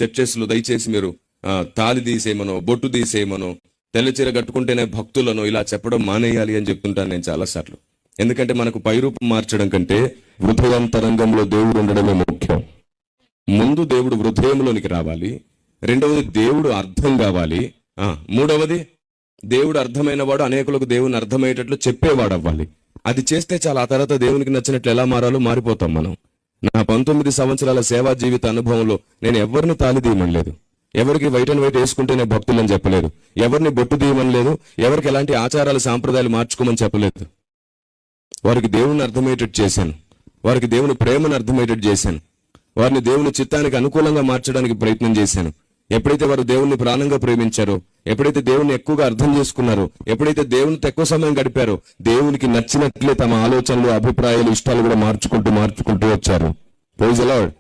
చర్చెస్లో దయచేసి మీరు తాలి తీసేయమనో, బొట్టు తీసేయమనో, తెల్లచీర కట్టుకుంటేనే భక్తులను ఇలా చెప్పడం మానేయాలి అని చెప్తుంటాను నేను చాలాసార్లు. ఎందుకంటే మనకు పైరూపం మార్చడం కంటే హృదయాంతరంగంలో దేవుడు ఉండడమే ముఖ్యం. ముందు దేవుడు హృదయంలోనికి రావాలి, రెండవది దేవుడు అర్థం కావాలి, మూడవది దేవుడు అర్థమైన వాడు అనేకులకు దేవుని అర్థమయ్యేటట్లు చెప్పేవాడు అవ్వాలి. అది చేస్తే చాలా. ఆ తర్వాత దేవునికి నచ్చినట్లు ఎలా మారాలో మారిపోతాం మనం. నా 19 సంవత్సరాల సేవా జీవిత అనుభవంలో నేను ఎవరిని తాలి తీయమనలేదు, ఎవరికి వైట్ అండ్ వైట్ వేసుకుంటేనే భక్తులని చెప్పలేదు, ఎవరిని బొట్టు తీయమనలేదు, ఎవరికి ఎలాంటి ఆచారాలు సాంప్రదాయాలు మార్చుకోమని చెప్పలేదు. వారికి దేవుని అర్థమయ్యేటట్టు చేశాను, వారికి దేవుని ప్రేమను అర్థమయ్యేటట్టు చేశాను, వారిని దేవుని చిత్తానికి అనుకూలంగా మార్చడానికి ప్రయత్నం చేశాను. ఎప్పుడైతే వారు దేవుణ్ణి ప్రాణంగా ప్రేమించారో, ఎప్పుడైతే దేవుణ్ణి ఎక్కువగా అర్థం చేసుకున్నారో, ఎప్పుడైతే దేవునితో ఎక్కువ సమయం గడిపారో, దేవునికి నచ్చినట్లే తమ ఆలోచనలు, అభిప్రాయాలు, ఇష్టాలు కూడా మార్చుకుంటూ వచ్చారు. Praise the lord.